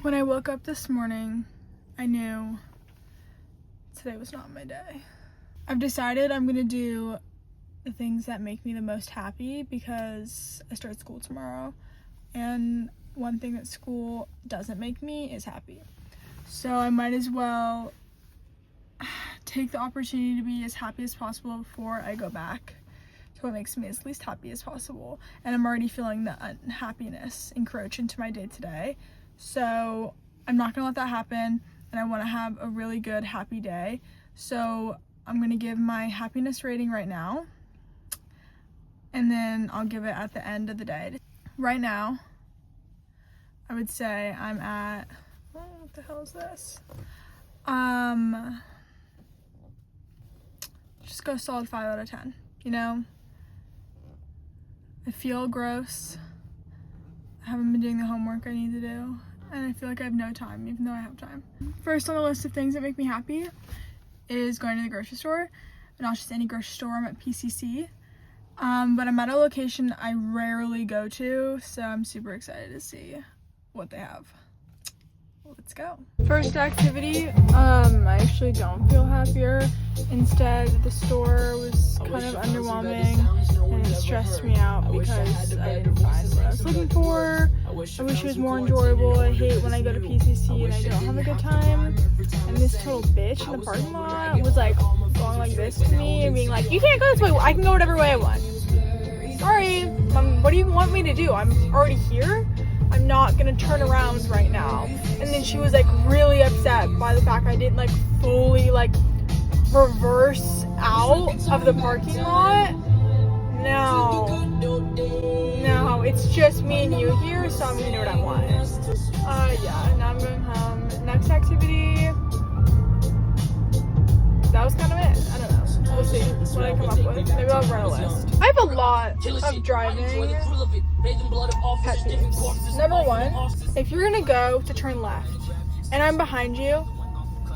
When I woke up this morning, I knew today was not my day. I've decided I'm gonna do the things that make me the most happy because I start school tomorrow, and one thing that school doesn't make me is happy. So I might as well take the opportunity to be as happy as possible before I go back to what makes me as least happy as possible. And I'm already feeling the unhappiness encroach into my day today. So I'm not gonna let that happen, and I wanna have a really good, happy day. So I'm gonna give my happiness rating right now, and then I'll give it at the end of the day. Right now, I would say I'm at, what the hell is this? Just go solid 5 out of 10, you know? I feel gross. I haven't been doing the homework I need to do, and I feel like I have no time, even though I have time. First on the list of things that make me happy is going to the grocery store. Not just any grocery store, I'm at PCC. But I'm at a location I rarely go to, so I'm super excited to see what they have. Let's go. First activity, I actually don't feel happier. Instead, the store was kind of underwhelming, and it stressed me out because I didn't find what I was looking for. I wish it was more enjoyable. I hate when I go to PCC and I don't have a good time. And this total bitch in the parking lot was like going like this to me and being like, "You can't go this way. I can go whatever way I want." Sorry, what do you want me to do? I'm already here. I'm not gonna turn around right now. And then she was like really upset by the fact I didn't like fully like reverse out of the parking lot. No, it's just me and you here, so I'm gonna do what I want. Yeah, now I'm going home. Next activity, that was kind of it. I don't know. We'll see what I come up with. Maybe I'll write a list. I have a lot of driving pet peeves. Number one, if you're gonna go to turn left and I'm behind you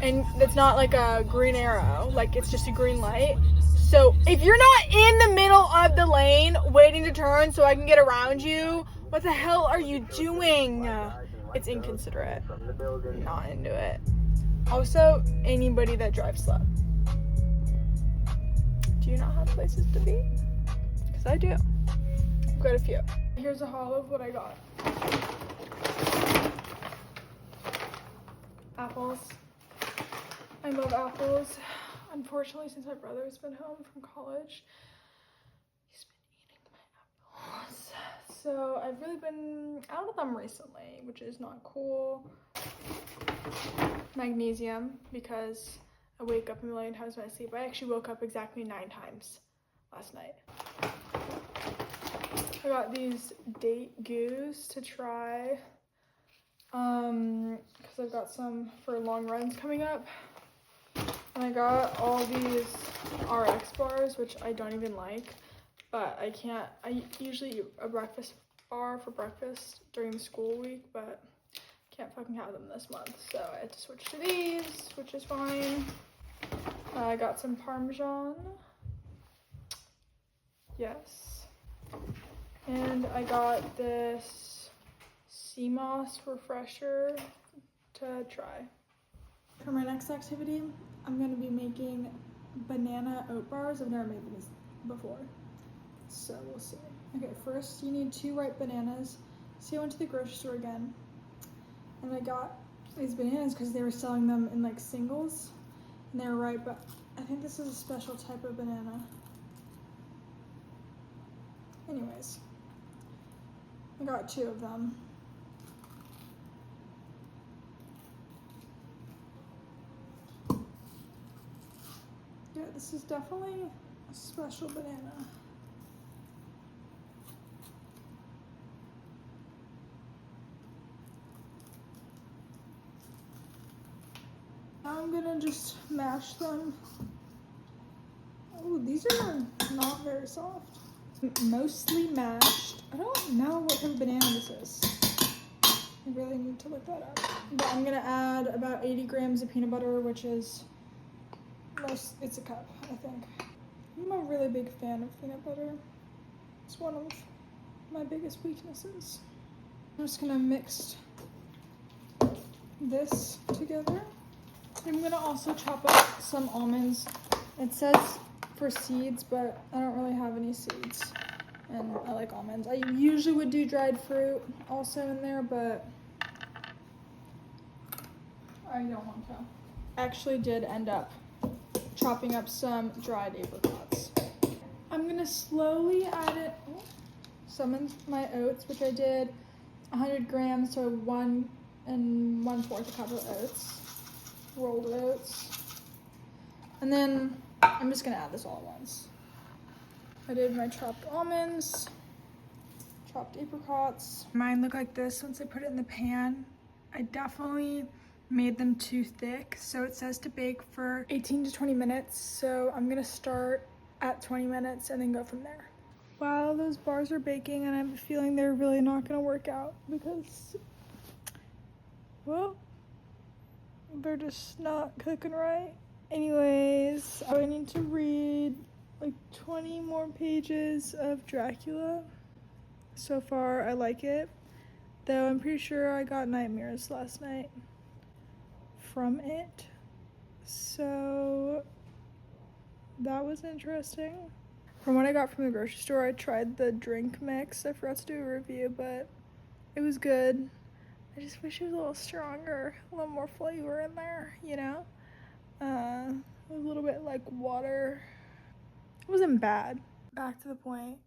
and it's not like a green arrow, like it's just a green light. So if you're not in the middle of the lane waiting to turn so I can get around you, what the hell are you doing? It's inconsiderate. I'm not into it. Also, anybody that drives slow. Do you not have places to be? Because I do. I've got a few. Here's a haul of what I got. Apples. I love apples. Unfortunately, since my brother's been home from college, he's been eating my apples. So I've really been out of them recently, which is not cool. Magnesium, because I wake up a million times when I sleep. I actually woke up exactly 9 times last night. I got these date goos to try, because I've got some for long runs coming up. And I got all these RX bars, which I don't even like, but I usually eat a breakfast bar for breakfast during the school week, but can't fucking have them this month, so I had to switch to these, which is fine. I got some Parmesan. Yes. And I got this sea moss refresher to try. For my next activity, I'm going to be making banana oat bars. I've never made these before, so we'll see. Okay, first you need 2 ripe bananas. So I went to the grocery store again, and I got these bananas because they were selling them in like singles, and they were ripe, but I think this is a special type of banana. Anyways, I got 2 of them. Yeah, this is definitely a special banana. Now I'm gonna just mash them. Oh, these are not very soft. Mostly mashed. I don't know what kind of banana this is. I really need to look that up. But I'm gonna add about 80 grams of peanut butter, which is it's a cup, I think. I'm a really big fan of peanut butter. It's one of my biggest weaknesses. I'm just gonna mix this together. I'm gonna also chop up some almonds. It says for seeds, but I don't really have any seeds. And I like almonds. I usually would do dried fruit also in there, but I don't want to. I actually did end up chopping up some dried apricots. I'm gonna slowly add it, some of my oats, which I did 100 grams, so 1 1/4 cup of oats, rolled oats. And then I'm just gonna add this all at once. I did my chopped almonds, chopped apricots. Mine look like this once I put it in the pan. I definitely made them too thick, so it says to bake for 18 to 20 minutes. So I'm gonna start at 20 minutes and then go from there. While those bars are baking, and I have a feeling they're really not gonna work out because, well, they're just not cooking right. Anyways, I need to read like 20 more pages of Dracula. So far, I like it, though I'm pretty sure I got nightmares last night from it. So that was interesting. From what I got from the grocery store, I tried the drink mix. I forgot to do a review, but it was good. I just wish it was a little stronger, a little more flavor in there, you know? A little bit like water. It wasn't bad. Back to the point.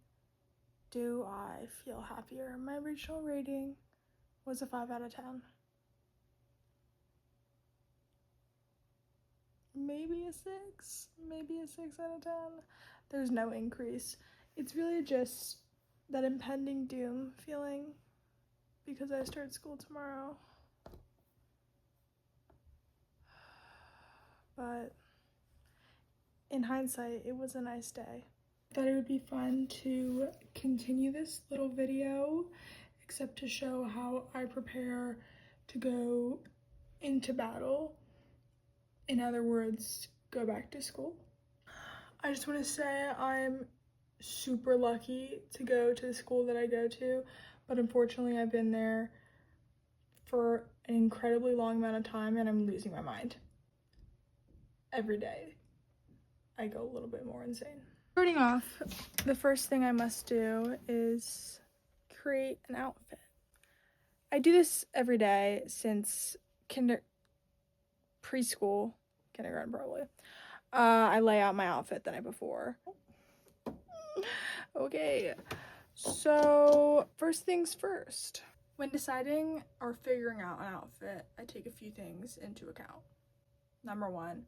Do I feel happier? My original rating was a 5 out of 10. Maybe a 6. Maybe a 6 out of 10. There's no increase. It's really just that impending doom feeling because I start school tomorrow. But in hindsight, it was a nice day. I thought it would be fun to continue this little video, except to show how I prepare to go into battle. In other words, go back to school. I just want to say I'm super lucky to go to the school that I go to, but unfortunately I've been there for an incredibly long amount of time and I'm losing my mind. Every day I go a little bit more insane. Starting off, the first thing I must do is create an outfit. I do this every day since preschool, kindergarten probably. I lay out my outfit the night before. Okay, so first things first. When deciding or figuring out an outfit, I take a few things into account. Number one,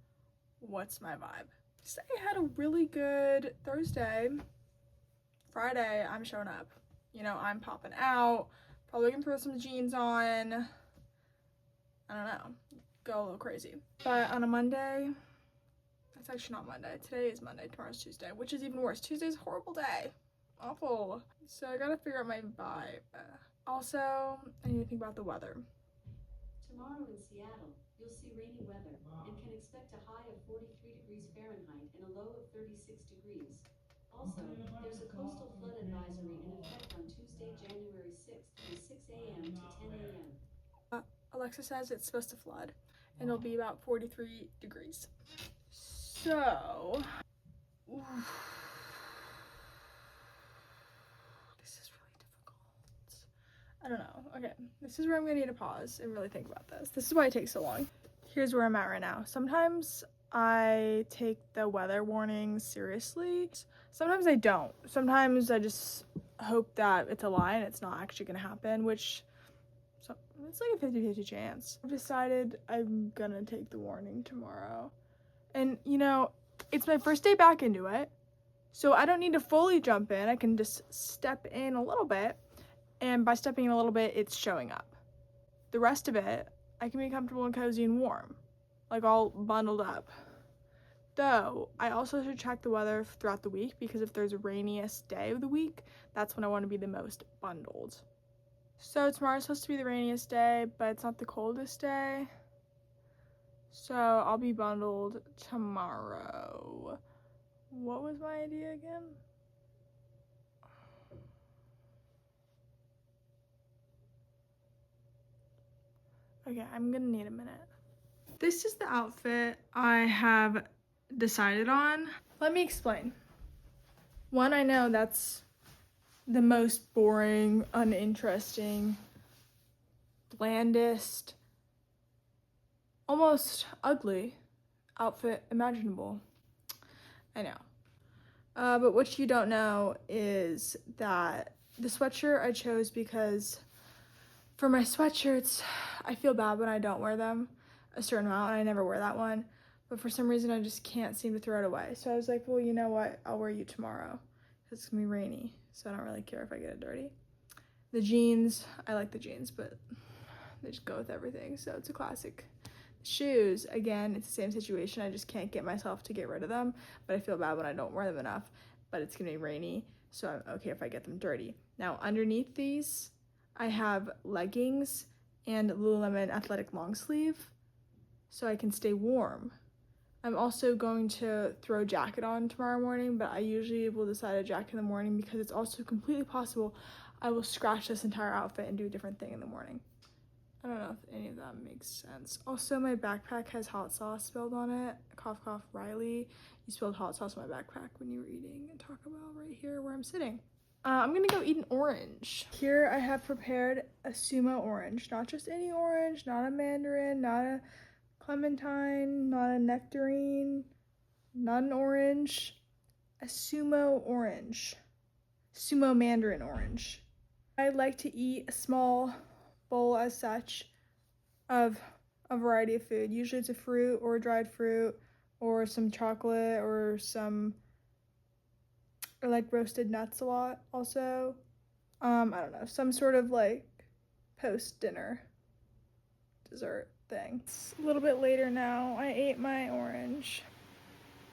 what's my vibe? Say I had a really good Thursday. Friday, I'm showing up. You know, I'm popping out, probably gonna throw some jeans on. I don't know, go a little crazy. But on a Monday, it's actually not Monday. Today is Monday, tomorrow's Tuesday, which is even worse. Tuesday's a horrible day. Awful. So I gotta figure out my vibe. Also, I need to think about the weather. Tomorrow in Seattle, you'll see rainy weather and can expect a high of 43 degrees Fahrenheit and a low of 36 degrees. Also, there's a coastal flood advisory in effect on Tuesday, January 6th from 6 a.m. to 10 a.m. Alexa says it's supposed to flood and it'll be about 43 degrees. So, this is really difficult. I don't know. Okay, this is where I'm gonna need to pause and really think about this. This is why it takes so long. Here's where I'm at right now. Sometimes I take the weather warnings seriously. Sometimes I don't. Sometimes I just hope that it's a lie and it's not actually gonna happen, which it's like a 50-50 chance. I've decided I'm gonna take the warning tomorrow. And you know, it's my first day back into it, so I don't need to fully jump in. I can just step in a little bit, and by stepping in a little bit, it's showing up. The rest of it, I can be comfortable and cozy and warm, like all bundled up. Though, I also should check the weather throughout the week because if there's a rainiest day of the week, that's when I want to be the most bundled. So tomorrow's supposed to be the rainiest day, but it's not the coldest day. So I'll be bundled tomorrow. What was my idea again? Okay, I'm gonna need a minute. This is the outfit I have decided on. Let me explain. One, I know that's the most boring, uninteresting, blandest, almost ugly outfit imaginable. I know. But what you don't know is that the sweatshirt I chose because for my sweatshirts, I feel bad when I don't wear them a certain amount, and I never wear that one. But for some reason, I just can't seem to throw it away. So I was like, well, you know what? I'll wear you tomorrow. It's gonna be rainy, so I don't really care if I get it dirty. The jeans, I like the jeans, but they just go with everything, so it's a classic. Shoes, again, it's the same situation. I just can't get myself to get rid of them, but I feel bad when I don't wear them enough. But it's gonna be rainy, so I'm okay if I get them dirty. Now, underneath these, I have leggings and Lululemon athletic long sleeve, so I can stay warm. I'm also going to throw a jacket on tomorrow morning, but I usually will decide a jacket in the morning because it's also completely possible I will scratch this entire outfit and do a different thing in the morning. I don't know if any of that makes sense. Also, my backpack has hot sauce spilled on it. Cough, cough, Riley. You spilled hot sauce on my backpack when you were eating and Taco Bell right here where I'm sitting. I'm gonna go eat an orange. Here I have prepared a sumo orange. Not just any orange, not a mandarin, not a clementine, not a nectarine, not an orange. A sumo orange. Sumo mandarin orange. I like to eat a small bowl as such of a variety of food. Usually it's a fruit or a dried fruit or some chocolate or some, I like roasted nuts a lot also. I don't know, some sort of like post-dinner dessert thing. It's a little bit later now. I ate my orange.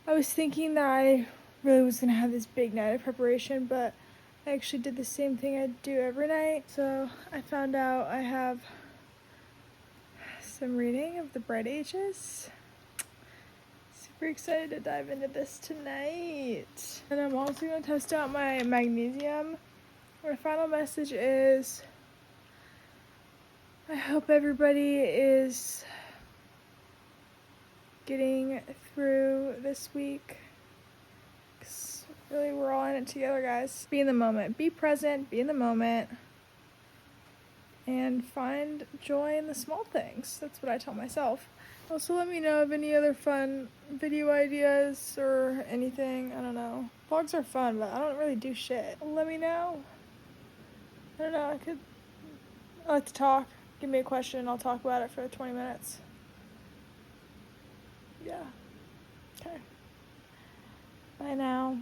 I was thinking that I really was gonna have this big night of preparation, but I actually did the same thing I do every night. So I found out I have some reading of the Bright Ages. Super excited to dive into this tonight. And I'm also going to test out my magnesium. My final message is I hope everybody is getting through this week. 'Cause really, we're all in it together, guys. Be in the moment. Be present. Be in the moment. And find joy in the small things. That's what I tell myself. Also, let me know of any other fun video ideas or anything. I don't know. Vlogs are fun, but I don't really do shit. Let me know. I don't know. I like to talk. Give me a question. I'll talk about it for 20 minutes. Yeah. Okay. Bye now.